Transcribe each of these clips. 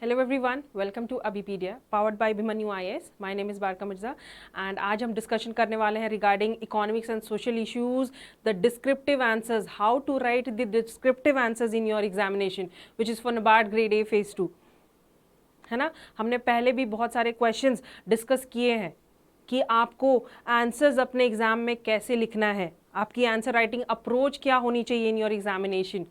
Hello everyone, welcome to Abhipedia, powered by Abhimanyu IAS. My name is Barka Mirza and आज हम discussion करने वाले हैं regarding economics and social issues, the descriptive answers, how to write the descriptive answers in your examination, which is for NABARD Grade A Phase 2. है ना, हमने पहले भी बहुत सारे क्वेश्चंस डिस्कस किए हैं कि आपको आंसर्स अपने एग्जाम में कैसे लिखना है, आपकी आंसर राइटिंग अप्रोच क्या होनी चाहिए इन योर एग्जामिनेशन।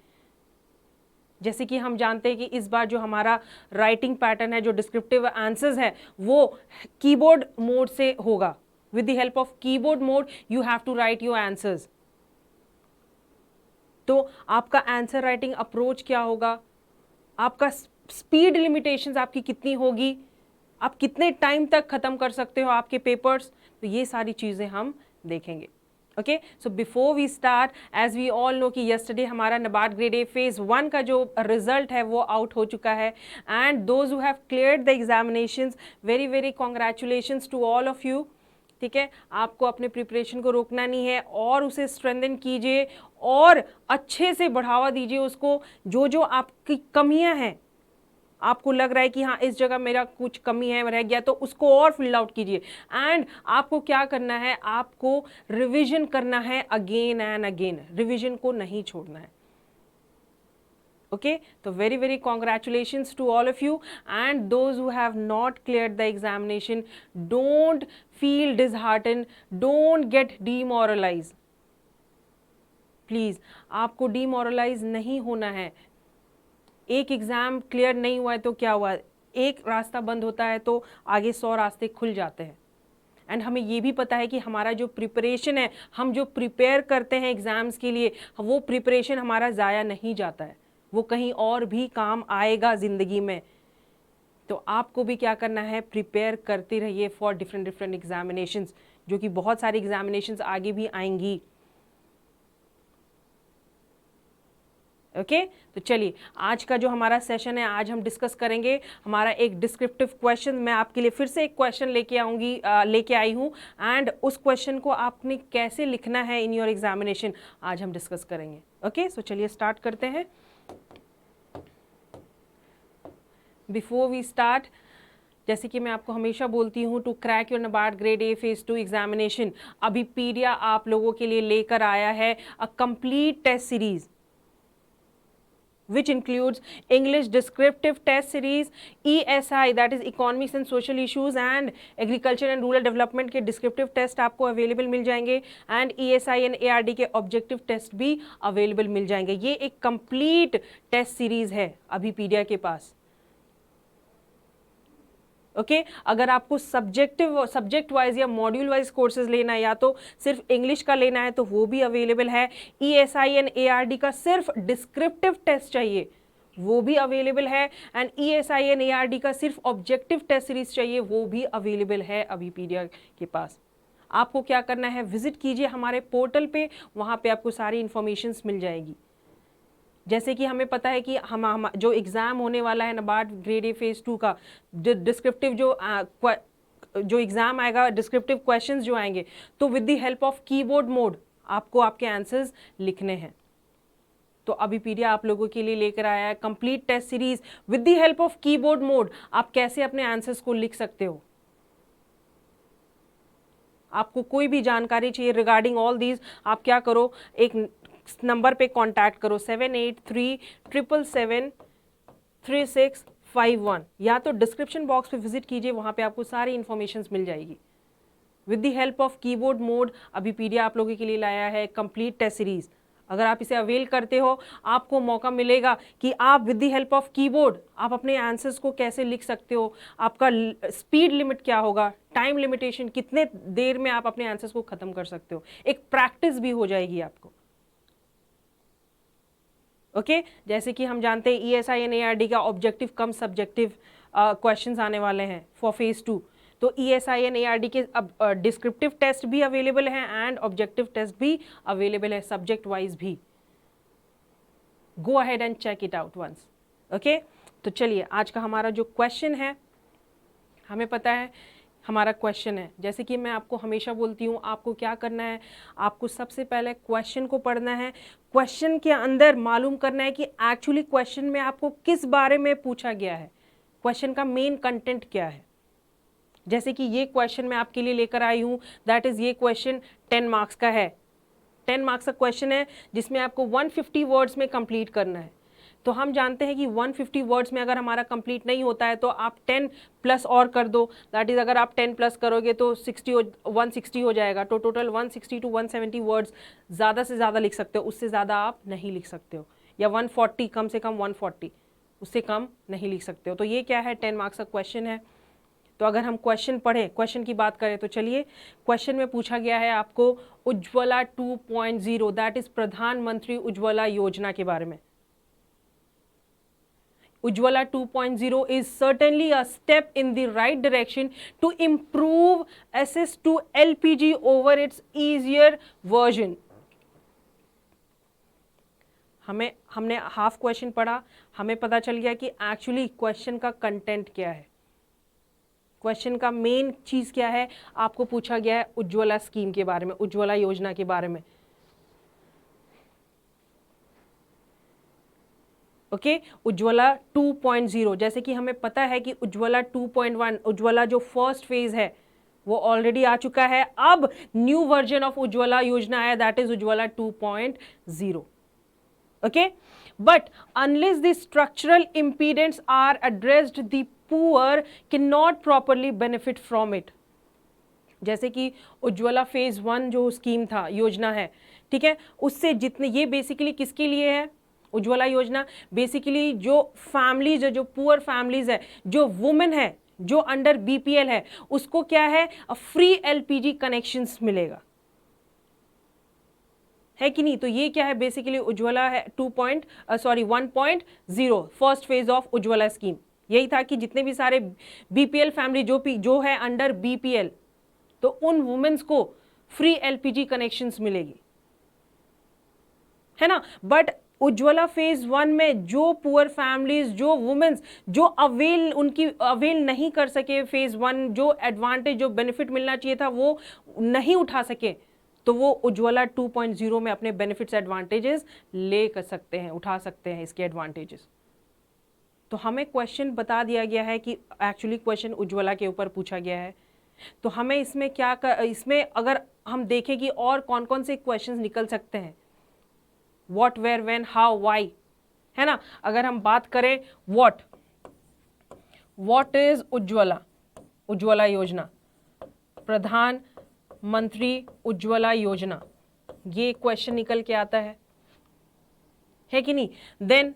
जैसे कि हम जानते हैं कि इस बार जो हमारा राइटिंग पैटर्न है, जो डिस्क्रिप्टिव आंसर्स है, वो कीबोर्ड मोड से होगा। With the help of keyboard mode you have to write your answers. तो आपका आंसर राइटिंग अप्रोच क्या होगा, आपका स्पीड लिमिटेशंस आपकी कितनी होगी, आप कितने टाइम तक खत्म कर सकते हो आपके पेपर्स, तो ये सारी चीजें हम देखेंगे। Okay, so before we start, as we all know कि यस्टरडे हमारा NABARD ग्रेड ए फेज 1 का जो रिजल्ट है वो आउट हो चुका है and those who have cleared the examinations, very very congratulations to all of you. ठीक है, आपको अपने प्रिपरेशन को रोकना नहीं है और उसे स्ट्रेंथन कीजिए और अच्छे से बढ़ावा दीजिए उसको। जो जो आपकी कमियां हैं, आपको लग रहा है कि हाँ इस जगह मेरा कुछ कमी है, रह गया, तो उसको और फिल आउट कीजिए। एंड आपको क्या करना है, आपको रिवीजन करना है अगेन एंड अगेन, रिवीजन को नहीं छोड़ना है। ओके, तो very very congratulations to all of you and those who have not cleared the examination, don't feel disheartened, don't get demoralise. Please, आपको डीमोरलाइज नहीं होना है। एक एग्जाम क्लियर नहीं हुआ है तो क्या हुआ, एक रास्ता बंद होता है तो आगे 100 रास्ते खुल जाते हैं। एंड हमें ये भी पता है कि हमारा जो प्रिपरेशन है, हम जो प्रिपेयर करते हैं एग्जाम्स के लिए, वो प्रिपरेशन हमारा ज़ाया नहीं जाता है, वो कहीं और भी काम आएगा ज़िंदगी में। तो आपको भी क्या करना है, प्रिपेयर करते रहिए फॉर डिफरेंट डिफरेंट एग्जामिनेशंस, जो कि बहुत सारी एग्जामिनेशंस आगे भी आएंगी। ओके, तो चलिए आज का जो हमारा सेशन है, आज हम डिस्कस करेंगे हमारा एक डिस्क्रिप्टिव क्वेश्चन। मैं आपके लिए फिर से एक क्वेश्चन लेके आई हूँ एंड उस क्वेश्चन को आपने कैसे लिखना है इन योर एग्जामिनेशन, आज हम डिस्कस करेंगे। ओके, सो चलिए स्टार्ट करते हैं। बिफोर वी स्टार्ट, जैसे कि मैं आपको हमेशा बोलती हूँ, to crack your NABARD grade A phase 2 examination, Abhipedia आप लोगों के लिए लेकर आया है a complete test series which includes English descriptive test series, ESI that is economics and social issues and agriculture and rural development के descriptive test आपको available मिल जाएंगे एंड ESI and ARD के ऑब्जेक्टिव टेस्ट भी available मिल जाएंगे। ये एक complete test series है अभिपीडिया के पास। ओके, अगर आपको सब्जेक्ट वाइज या मॉड्यूल वाइज कोर्सेज लेना है, या तो सिर्फ इंग्लिश का लेना है, तो वो भी अवेलेबल है। ESI एंड ARD का सिर्फ डिस्क्रिप्टिव टेस्ट चाहिए, वो भी अवेलेबल है। एंड ESI एंड ARD का सिर्फ ऑब्जेक्टिव टेस्ट सीरीज चाहिए, वो भी अवेलेबल है अभिपीडिया के पास। आपको क्या करना है, विजिट कीजिए हमारे पोर्टल पे, वहाँ पे आपको सारी इंफॉर्मेशन मिल जाएगी। जैसे कि हमें पता है कि हम जो एग्ज़ाम होने वाला है NABARD ग्रेड ए फेज 2 का, डिस्क्रिप्टिव जो एग्ज़ाम आएगा, डिस्क्रिप्टिव क्वेश्चंस जो आएंगे, तो with the help of keyboard mode आपको आपके आंसर्स लिखने हैं। तो अभिपीडिया आप लोगों के लिए लेकर आया है complete test series with the help of keyboard mode. आप कैसे अपने आंसर्स को लिख सकते हो, आपको कोई भी जानकारी चाहिए रिगार्डिंग ऑल दीज, आप क्या करो, एक नंबर पे कांटेक्ट करो 7837773651, या तो डिस्क्रिप्शन बॉक्स पे विजिट कीजिए, वहाँ पे आपको सारी इंफॉर्मेशन मिल जाएगी। With the help of keyboard mode Abhipedia आप लोगों के लिए लाया है कंप्लीट टेस्ट सीरीज। अगर आप इसे अवेल करते हो, आपको मौका मिलेगा कि आप with the help of keyboard आप अपने आंसर्स को कैसे लिख सकते हो, आपका स्पीड लिमिट क्या होगा, टाइम लिमिटेशन, कितने देर में आप अपने आंसर्स को खत्म कर सकते हो, एक प्रैक्टिस भी हो जाएगी आपको। ओके, जैसे कि हम जानते हैं ESI एंड ARD का ऑब्जेक्टिव कम सब्जेक्टिव क्वेश्चंस आने वाले हैं फॉर फेज 2, तो ESI एंड ARD के अब डिस्क्रिप्टिव टेस्ट भी अवेलेबल हैं एंड ऑब्जेक्टिव टेस्ट भी अवेलेबल है, सब्जेक्ट वाइज भी। Go ahead and check it out once. Okay, तो चलिए आज का हमारा जो क्वेश्चन है, हमें पता है हमारा क्वेश्चन है, जैसे कि मैं आपको हमेशा बोलती हूँ, आपको क्या करना है, आपको सबसे पहले क्वेश्चन को पढ़ना है, क्वेश्चन के अंदर मालूम करना है कि एक्चुअली क्वेश्चन में आपको किस बारे में पूछा गया है। क्वेश्चन का मेन कंटेंट क्या है। जैसे कि ये क्वेश्चन मैं आपके लिए लेकर आई हूँ, दैट इज ये क्वेश्चन 10 मार्क्स का है। 10 मार्क्स का क्वेश्चन है जिसमें आपको 150 वर्ड्स में कंप्लीट करना है। तो हम जानते हैं कि 150 वर्ड्स में अगर हमारा कंप्लीट नहीं होता है तो आप 10 प्लस और कर दो, दैट इज अगर आप 10 प्लस करोगे तो 160 हो जाएगा। तो टोटल 160 टू 170 वर्ड्स ज़्यादा से ज़्यादा लिख सकते हो, उससे ज़्यादा आप नहीं लिख सकते हो, या 140, कम से कम 140, उससे कम नहीं लिख सकते हो। तो ये क्या है, 10 मार्क्स का क्वेश्चन है। तो अगर हम क्वेश्चन पढ़ें, क्वेश्चन की बात करें तो चलिए, क्वेश्चन में पूछा गया है आपको उज्ज्वला 2.0 दैट इज प्रधानमंत्री उज्ज्वला योजना के बारे में। Ujjwala 2.0 is certainly a step in the right direction to improve access to LPG over its easier version. हमने हाफ क्वेश्चन पढ़ा, हमें पता चल गया कि एक्चुअली क्वेश्चन का कंटेंट क्या है, क्वेश्चन का मेन चीज क्या है। आपको पूछा गया है उज्ज्वला स्कीम के बारे में, उज्ज्वला योजना के बारे में। ओके, उज्ज्वला 2.0, जैसे कि हमें पता है कि उज्ज्वला 2.1, उज्ज्वला जो फर्स्ट फेज है वो ऑलरेडी आ चुका है। अब new version of Ujjwala Yojana है, that is Ujjwala 2.0। Okay, but unless the structural impedance are addressed, the poor can not properly benefit from it. जैसे कि उज्ज्वला फेज 1 जो स्कीम था, योजना है, ठीक है, उससे जितने, ये बेसिकली किसके लिए है उज्ज्वला योजना, बेसिकली जो फैमिलीज है, जो पुअर फैमिलीज है, जो वुमेन है, जो अंडर बीपीएल है, उसको क्या है, फ्री एलपीजी कनेक्शंस मिलेगा, है कि नहीं। तो ये क्या है, बेसिकली उज्ज्वला है 1.0 first phase of Ujjwala scheme. यही था कि जितने भी सारे बीपीएल फैमिली जो है अंडर बीपीएल, तो उन वुमेन्स को फ्री एलपीजी कनेक्शंस मिलेगी, है ना। बट उज्ज्वला फेज 1 में जो पुअर फैमिलीज, जो वुमेन्स जो अवेल नहीं कर सके फेज 1, जो एडवांटेज, जो बेनिफिट मिलना चाहिए था वो नहीं उठा सके, तो वो उज्ज्वला 2.0 में अपने बेनिफिट्स एडवांटेजेस ले कर सकते हैं, उठा सकते हैं इसके एडवांटेजेस। तो हमें क्वेश्चन बता दिया गया है कि एक्चुअली क्वेश्चन उज्ज्वला के ऊपर पूछा गया है। तो हमें इसमें इसमें अगर हम देखें कि और कौन कौन से क्वेश्चंस निकल सकते हैं, what, where, when, how, why, है ना। अगर हम बात करें व्हाट इज उज्ज्वला योजना, प्रधानमंत्री उज्ज्वला योजना, ये क्वेश्चन निकल के आता है कि नहीं। देन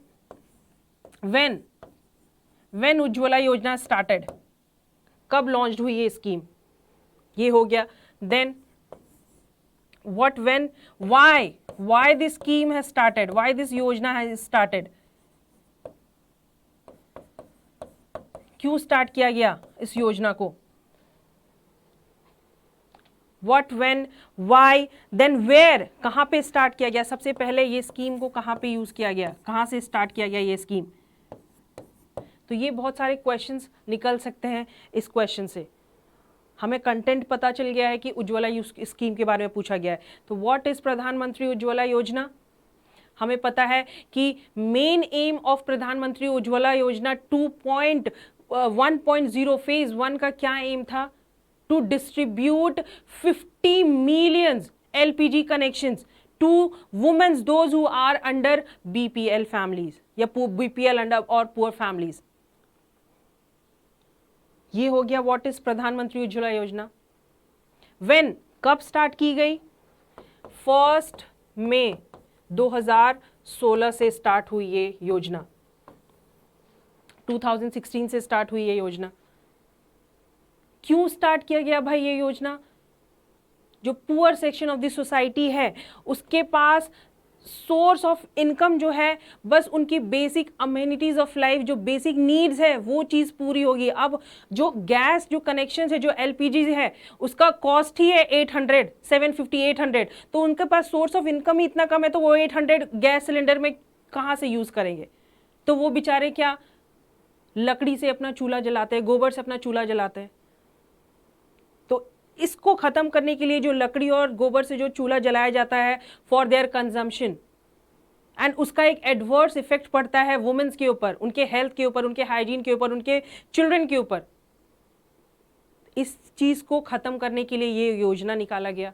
व्हेन उज्ज्वला योजना स्टार्टेड, कब लॉन्च हुई ये स्कीम, ये हो गया। Then what, when, why this scheme has started, why this योजना has started, क्यों स्टार्ट किया गया इस योजना को। what, when, why, then where, कहां पे स्टार्ट किया गया, सबसे पहले ये स्कीम को कहां पे यूज किया गया, कहां से स्टार्ट किया गया ये स्कीम। तो ये बहुत सारे क्वेश्चंस निकल सकते हैं इस क्वेश्चन से। हमें कंटेंट पता चल गया है कि उज्ज्वला स्कीम के बारे में पूछा गया है। तो व्हाट इज प्रधानमंत्री उज्ज्वला योजना, हमें पता है कि मेन एम ऑफ प्रधानमंत्री उज्ज्वला योजना 2.1.0 फेज 1 का क्या एम था, to distribute 50 million LPG connections to womens those who are under BPL families, या बीपीएल अंडर और पुअर फैमिलीज। ये हो गया व्हाट इज प्रधानमंत्री उज्ज्वला योजना। व्हेन, कब स्टार्ट की गई, 1 मई 2016 से स्टार्ट हुई ये योजना, 2016 से स्टार्ट हुई ये योजना। क्यों स्टार्ट किया गया भाई ये योजना, जो poor section of the society है उसके पास सोर्स ऑफ इनकम जो है, बस उनकी बेसिक अमेनिटीज ऑफ लाइफ, जो बेसिक नीड्स है वो चीज पूरी होगी। अब जो गैस, जो कनेक्शन है, जो एलपीजी है, उसका कॉस्ट ही है 800, 750, 800, तो उनके पास सोर्स ऑफ इनकम ही इतना कम है, तो वो 800 गैस सिलेंडर में कहाँ से यूज करेंगे। तो वो बेचारे क्या लकड़ी से अपना चूल्हा जलाते हैं, गोबर से अपना चूल्हा जलाते हैं। तो इसको खत्म करने के लिए जो लकड़ी और गोबर से जो चूल्हा जलाया जाता है फॉर देयर कंजम्पशन, एंड उसका एक एडवर्स इफेक्ट पड़ता है वुमेन्स के ऊपर, उनके हेल्थ के ऊपर, उनके हाइजीन के ऊपर, उनके चिल्ड्रन के ऊपर। इस चीज को खत्म करने के लिए ये योजना निकाला गया।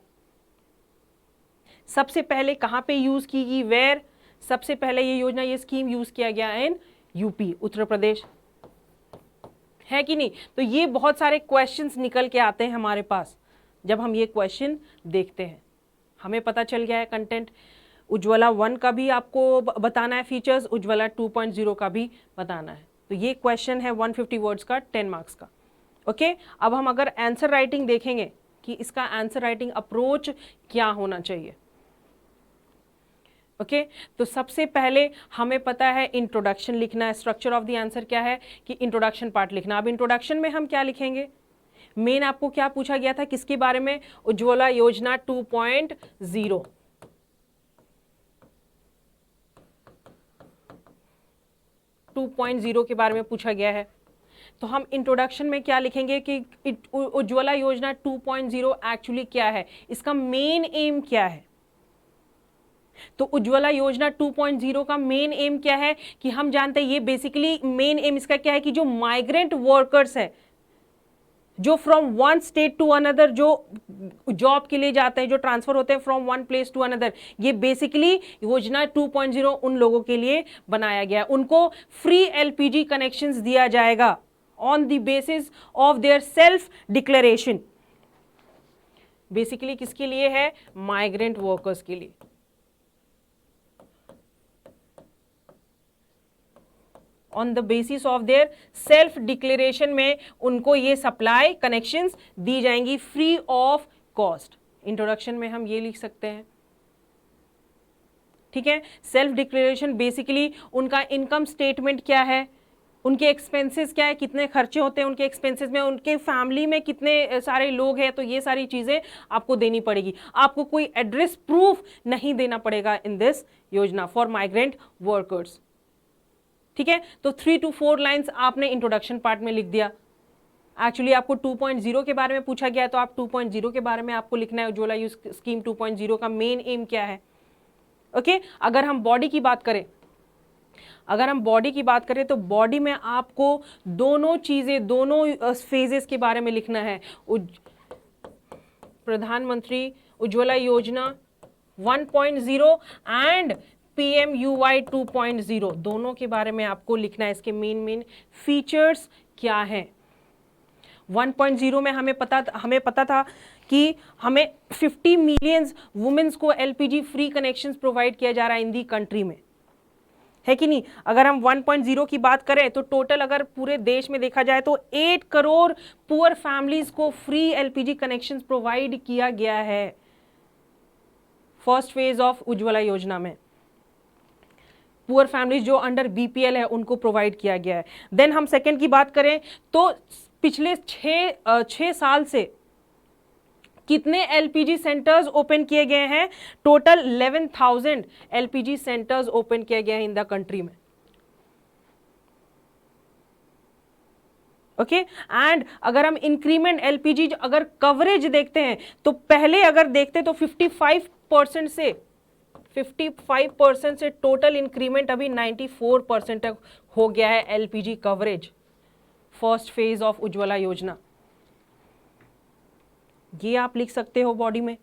सबसे पहले कहां पे यूज की गई, वेयर? सबसे पहले ये योजना, ये स्कीम यूज किया गया इन यूपी, उत्तर प्रदेश, है कि नहीं? तो ये बहुत सारे क्वेश्चंस निकल के आते हैं हमारे पास जब हम ये क्वेश्चन देखते हैं। हमें पता चल गया है कंटेंट। उज्ज्वला 1 का भी आपको बताना है फीचर्स, उज्ज्वला 2.0 का भी बताना है। तो ये क्वेश्चन है 150 वर्ड्स का, 10 मार्क्स का। ओके, अब हम अगर आंसर राइटिंग देखेंगे कि इसका आंसर राइटिंग अप्रोच क्या होना चाहिए। ओके, तो सबसे पहले हमें पता है इंट्रोडक्शन लिखना है। स्ट्रक्चर ऑफ द आंसर क्या है कि इंट्रोडक्शन पार्ट लिखना। अब इंट्रोडक्शन में हम क्या लिखेंगे? मेन आपको क्या पूछा गया था, किसके बारे में? उज्ज्वला योजना 2.0। के बारे में पूछा गया है। तो हम इंट्रोडक्शन में क्या लिखेंगे कि उज्ज्वला योजना 2.0 एक्चुअली क्या है, इसका मेन एम क्या है। तो उज्ज्वला योजना 2.0 का मेन एम क्या है कि हम जानते हैं, ये बेसिकली मेन एम इसका क्या है कि जो माइग्रेंट वर्कर्स है, जो from one state to another जो जॉब के लिए जाते हैं, जो ट्रांसफर होते हैं from one place to another, ये बेसिकली योजना 2.0 उन लोगों के लिए बनाया गया है। उनको फ्री एलपीजी कनेक्शंस दिया जाएगा on the basis of their self declaration. Basically किसके लिए है? माइग्रेंट वर्कर्स के लिए। On the basis of their self declaration में उनको ये सप्लाई कनेक्शंस दी जाएंगी फ्री ऑफ कॉस्ट। इंट्रोडक्शन में हम ये लिख सकते हैं, ठीक है। सेल्फ डिक्लेरेशन बेसिकली उनका इनकम स्टेटमेंट क्या है, उनके एक्सपेंसेस क्या है, कितने खर्चे होते हैं उनके एक्सपेंसेस में, उनके फैमिली में कितने सारे लोग हैं, तो ये सारी चीजें आपको देनी पड़ेगी। आपको कोई एड्रेस प्रूफ नहीं देना पड़ेगा इन दिस योजना फॉर माइग्रेंट वर्कर्स, ठीक है। तो 3 to 4 लाइंस आपने इंट्रोडक्शन पार्ट में लिख दिया। एक्चुअली आपको 2.0 के बारे में पूछा गया है, तो आप 2.0 के बारे में आपको लिखना है। उज्ज्वला स्कीम 2.0 का मेन एम क्या है। ओके, अगर हम बॉडी की बात करें, तो बॉडी में आपको दोनों चीजें, दोनों फेजेस के बारे में लिखना है। प्रधानमंत्री उज्ज्वला योजना 1.0 एंड PMUY 2.0 दोनों के बारे में आपको लिखना है। इसके मेन फीचर्स क्या हैं। 1.0 में हमें पता था कि हमें 50 मिलियन वुमेन्स को LPG फ्री कनेक्शंस प्रोवाइड किया जा रहा है इन दी कंट्री में, है कि नहीं। अगर हम 1.0 की बात करें तो टोटल अगर पूरे देश में देखा जाए तो 8 करोड़ पुअर फैमिलीज को फ्री LPG कनेक्शंस प्रोवाइड किया गया है फर्स्ट फेज ऑफ उज्ज्वला योजना में। पुअर फैमिलीज जो अंडर BPL है उनको प्रोवाइड किया गया है। देन हम सेकंड की बात करें तो पिछले 6 साल से कितने LPG सेंटर्स ओपन किए गए हैं? टोटल 11,000 LPG सेंटर्स ओपन किए गए हैं इन द कंट्री में। ओके, एंड अगर हम इंक्रीमेंट LPG अगर कवरेज देखते हैं तो पहले अगर देखते तो 55% से टोटल इंक्रीमेंट अभी 94% तक हो गया है LPG coverage first phase of Ujjwala योजना। ये आप लिख सकते हो बॉडी में।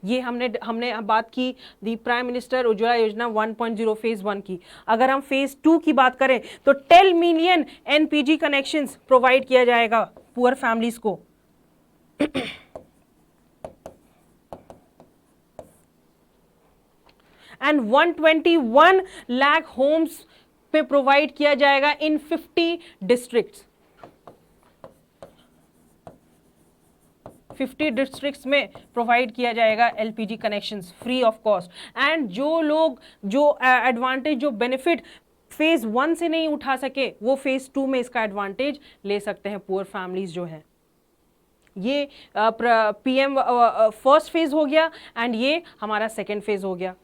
ये हमने बात की दी प्राइम मिनिस्टर उज्ज्वला योजना 1.0 फेज 1 की। अगर हम फेज 2 की बात करें तो 10 मिलियन NPG कनेक्शंस प्रोवाइड किया जाएगा पुअर फैमिलीज को। एंड 121 लाख होम्स पे प्रोवाइड किया जाएगा इन 50 डिस्ट्रिक्ट्स। 50 डिस्ट्रिक्ट्स में प्रोवाइड किया जाएगा LPG connections free of cost. And जो लोग जो एडवांटेज, जो बेनिफिट फेज 1 से नहीं उठा सके वो फेज 2 में इसका एडवांटेज ले सकते हैं पुअर फैमिलीज जो हैं। ये PM फर्स्ट फेज हो गया एंड ये हमारा सेकेंड फेज हो गया।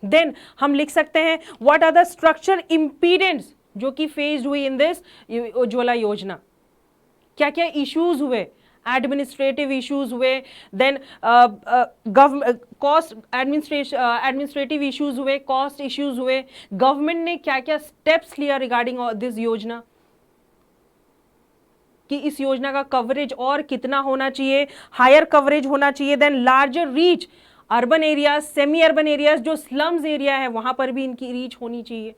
देन हम लिख सकते हैं what are the structure impedance जो कि फेस्ड हुई इन दिस उज्ज्वला योजना। क्या क्या इश्यूज हुए एडमिनिस्ट्रेटिव इश्यूज हुए, देन कॉस्ट एडमिनिस्ट्रेटिव इश्यूज हुए, कॉस्ट इश्यूज हुए, गवर्नमेंट ने क्या क्या स्टेप्स लिया रिगार्डिंग दिस योजना, कि इस योजना का कवरेज और कितना होना चाहिए, हायर कवरेज होना चाहिए, then larger reach, urban areas, semi urban areas, जो स्लम्स एरिया है वहां पर भी इनकी रीच होनी चाहिए,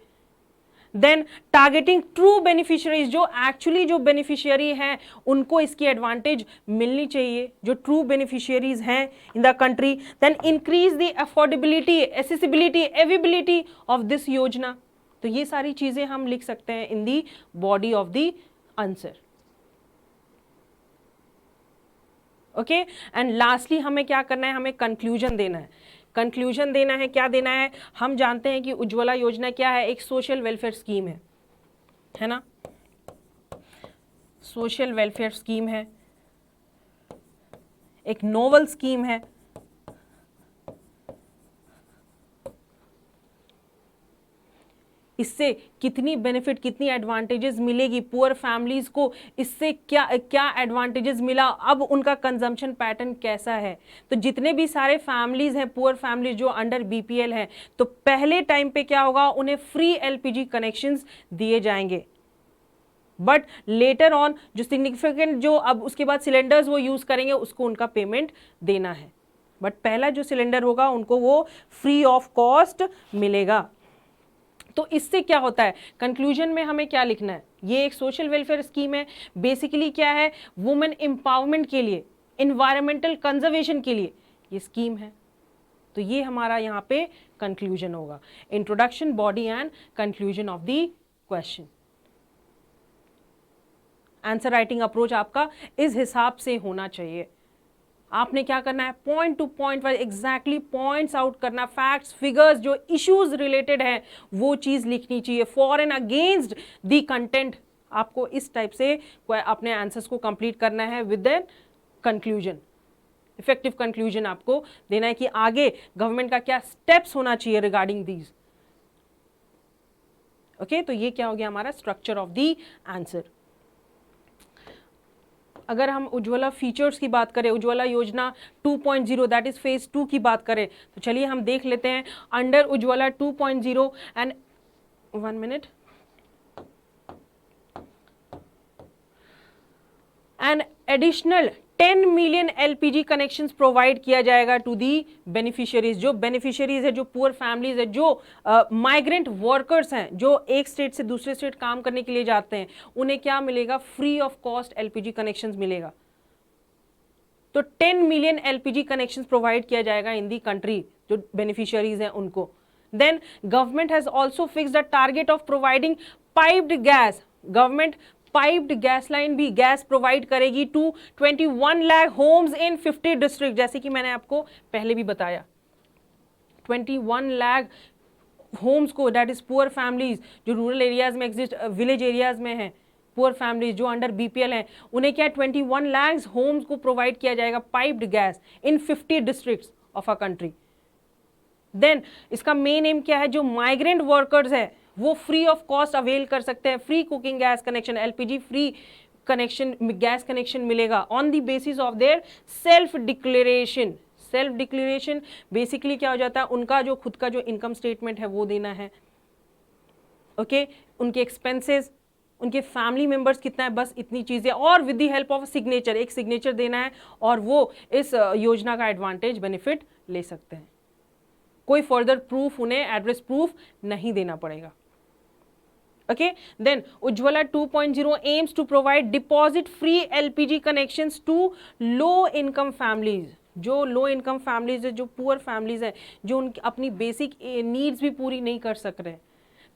देन टारगेटिंग ट्रू बेनिफिशियरीज, जो एक्चुअली जो बेनिफिशियरी हैं उनको इसकी एडवांटेज मिलनी चाहिए, जो ट्रू बेनिफिशियरीज हैं in the country, then increase the affordability, accessibility, availability of this yojana. तो ये सारी चीजें हम लिख सकते हैं in the body of the answer. Okay, and lastly हमें क्या करना है, हमें कंक्लूजन देना है। कंक्लूजन देना है, क्या देना है, हम जानते हैं कि उज्ज्वला योजना क्या है, एक सोशल वेलफेयर स्कीम है ना, सोशल वेलफेयर स्कीम है, एक नोवल स्कीम है। इससे कितनी बेनिफिट, कितनी एडवांटेजेस मिलेगी पुअर फैमिलीज को, इससे क्या क्या एडवांटेजेस मिला, अब उनका कंजम्पशन पैटर्न कैसा है। तो जितने भी सारे फैमिलीज हैं, पुअर फैमिलीज जो अंडर बीपीएल है, तो पहले टाइम पे क्या होगा, उन्हें फ्री एलपीजी कनेक्शंस दिए जाएंगे, बट लेटर ऑन जो सिग्निफिकेंट जो अब उसके बाद सिलेंडर्स वो यूज करेंगे उसको उनका पेमेंट देना है, बट पहला जो सिलेंडर होगा उनको वो फ्री ऑफ कॉस्ट मिलेगा। तो इससे क्या होता है, कंक्लूजन में हमें क्या लिखना है, ये एक सोशल वेलफेयर स्कीम है, बेसिकली क्या है, वुमेन एम्पावरमेंट के लिए, एनवायरमेंटल कंजर्वेशन के लिए ये स्कीम है। तो ये हमारा यहाँ पे कंक्लूजन होगा, introduction, body and conclusion of the question. Answer writing approach आपका इस हिसाब से होना चाहिए। आपने क्या करना है, point two point wise exactly points out करना, फैक्ट्स, फिगर्स, जो इश्यूज रिलेटेड है वो चीज लिखनी चाहिए, for and against the content. आपको इस टाइप से अपने आंसर्स को कंप्लीट करना है with an conclusion, effective conclusion आपको देना है कि आगे गवर्नमेंट का क्या स्टेप्स होना चाहिए रिगार्डिंग दीज। ओके, तो ये क्या हो गया हमारा स्ट्रक्चर ऑफ द आंसर। अगर हम उज्ज्वला फीचर्स की बात करें, उज्ज्वला योजना 2.0 दैट इज फेज 2 की बात करें, तो चलिए हम देख लेते हैं under Ujjwala 2.0 and 1 minute and additional 10 million LPG connections provide किया जाएगा टू दी बेनिफिशियरीज। जो बेनिफिशियरीज है, जो पुअर फैमिलीज है, जो माइग्रेंट वर्कर्स हैं, जो एक स्टेट से दूसरे स्टेट काम करने के लिए जाते हैं, उन्हें क्या मिलेगा, free of cost LPG connections मिलेगा। तो 10 मिलियन एलपीजी कनेक्शंस प्रोवाइड किया जाएगा इन दी कंट्री, जो बेनिफिशियरीज हैं उनको। Then government has also fixed the target of providing piped gas, government piped gas line भी गैस प्रोवाइड करेगी to 21 lakh homes in 50 district, जैसे कि मैंने आपको पहले भी बताया 21 लाख होम्स को, दैट इज पुअर फैमिलीज जो रूरल एरियाज में एग्जिस्ट, विलेज एरियाज में हैं, पुअर फैमिलीज जो अंडर बीपीएल हैं, उन्हें क्या 21 लाख होम्स को प्रोवाइड किया जाएगा piped gas in 50 districts of a country. Then इसका मेन एम क्या है, जो माइग्रेंट वर्कर्स है वो फ्री ऑफ कॉस्ट अवेल कर सकते हैं, free cooking gas connection, LPG free connection, gas connection मिलेगा on the basis of their self declaration. Self declaration basically क्या हो जाता है, उनका जो खुद का जो इनकम स्टेटमेंट है वो देना है। ओके, उनके एक्सपेंसेस, उनके फैमिली मेंबर्स कितना है, बस इतनी चीजें, और with the help of signature, एक सिग्नेचर देना है और वो इस योजना का एडवांटेज बेनिफिट ले सकते हैं। कोई फर्दर प्रूफ, उन्हें एड्रेस प्रूफ नहीं देना पड़ेगा। Okay, then Ujjwala 2.0 aims to provide deposit free LPG connections to low income families। जो लो इनकम फैमिलीज है, जो पुअर फैमिलीज है, जो उनकी अपनी बेसिक नीड्स भी पूरी नहीं कर सक रहे,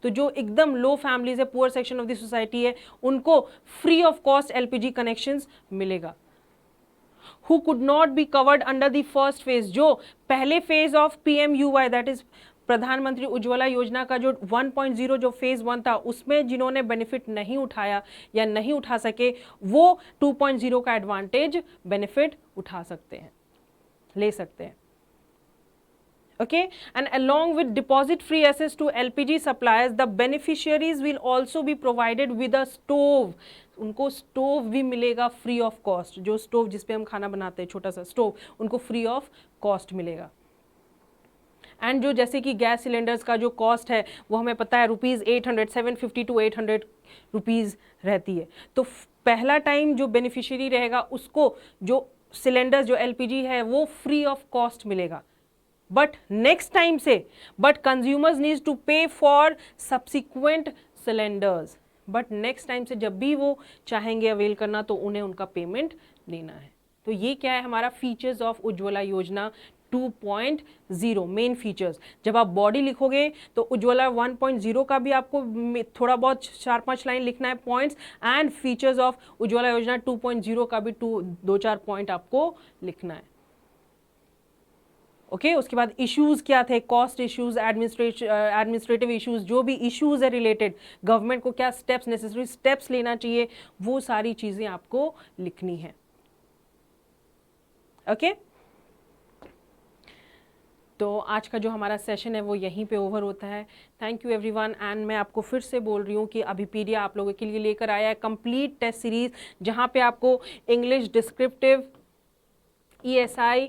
तो जो एकदम लो फैमिलीज है, poor section of the society है, उनको free of cost LPG connections मिलेगा। Who could not be covered under the first phase, जो पहले phase of PMUY that is प्रधानमंत्री उज्ज्वला योजना का जो 1.0 जो फेज 1 था, उसमें जिन्होंने बेनिफिट नहीं उठाया या नहीं उठा सके, वो 2.0 का एडवांटेज बेनिफिट उठा सकते हैं, ले सकते हैं। Okay, and along with deposit free access to LPG suppliers, the beneficiaries will also be provided with a stove, उनको स्टोव भी मिलेगा फ्री ऑफ कॉस्ट। जो स्टोव जिस पे हम खाना बनाते हैं, छोटा सा स्टोव, उनको फ्री ऑफ कॉस्ट मिलेगा। एंड जो जैसे कि गैस सिलेंडर्स का जो कॉस्ट है वो हमें पता है ₹800, 750 to 800 रुपीज़ रहती है। तो पहला टाइम जो बेनिफिशियरी रहेगा उसको जो सिलेंडर्स जो LPG है वो फ्री ऑफ कॉस्ट मिलेगा। बट नेक्स्ट टाइम से कंज्यूमर्स नीड्स टू पे for subsequent cylinders. But next time से जब भी वो चाहेंगे अवेल करना तो उन्हें उनका पेमेंट देना है। तो ये क्या है हमारा फीचर्स ऑफ उज्ज्वला योजना 2.0 मेन फीचर्स। जब आप बॉडी लिखोगे तो उज्ज्वला 1.0 का भी आपको थोड़ा बहुत 4-5 लाइन लिखना है points, and features of Ujjwala योजना 2.0 का भी 2-4 पॉइंट आपको लिखना है। ओके उसके बाद इश्यूज क्या थे, कॉस्ट इश्यूज, एडमिनिस्ट्रेटिव इश्यूज, जो भी इश्यूज है रिलेटेड, गवर्नमेंट को क्या स्टेप्स नेसेसरी स्टेप्स लेना चाहिए, वो सारी चीजें आपको लिखनी है। ओके तो आज का जो हमारा सेशन है वो यहीं पे ओवर होता है। Thank you everyone. एंड मैं आपको फिर से बोल रही हूँ कि अभिपीडिया आप लोगों के लिए लेकर आया है कंप्लीट टेस्ट सीरीज, जहाँ पे आपको English descriptive, ESI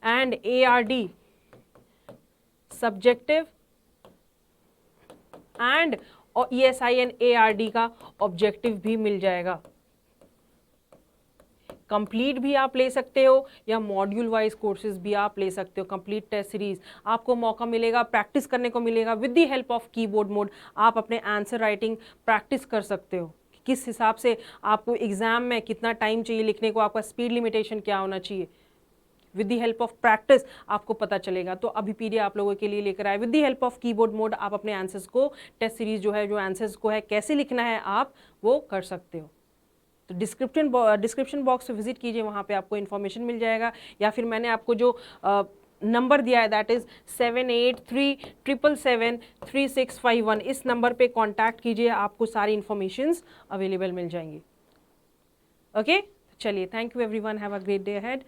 and ARD subjective and ESI and ARD का ऑब्जेक्टिव भी मिल जाएगा। कंप्लीट भी आप ले सकते हो या मॉड्यूल वाइज कोर्सेज भी आप ले सकते हो। कंप्लीट टेस्ट सीरीज आपको मौका मिलेगा, प्रैक्टिस करने को मिलेगा with the help of keyboard mode. आप अपने आंसर राइटिंग प्रैक्टिस कर सकते हो, किस हिसाब से आपको एग्जाम में कितना टाइम चाहिए लिखने को, आपका स्पीड लिमिटेशन क्या होना चाहिए। With the help of practice आपको पता चलेगा। तो अभिपीडिया आप लोगों के लिए लेकर आए with the help of keyboard mode. आप अपने आंसर्स को, टेस्ट सीरीज जो है, जो आंसर्स को है कैसे लिखना है आप वो कर सकते हो। तो डिस्क्रिप्शन बॉक्स विजिट कीजिए, वहाँ पे आपको इन्फॉर्मेशन मिल जाएगा, या फिर मैंने आपको जो नंबर दिया है दैट इज़ 7837773651, इस नंबर पे कांटेक्ट कीजिए, आपको सारी इन्फॉर्मेशंस अवेलेबल मिल जाएंगी। ओके चलिए, thank you everyone, have a great day ahead.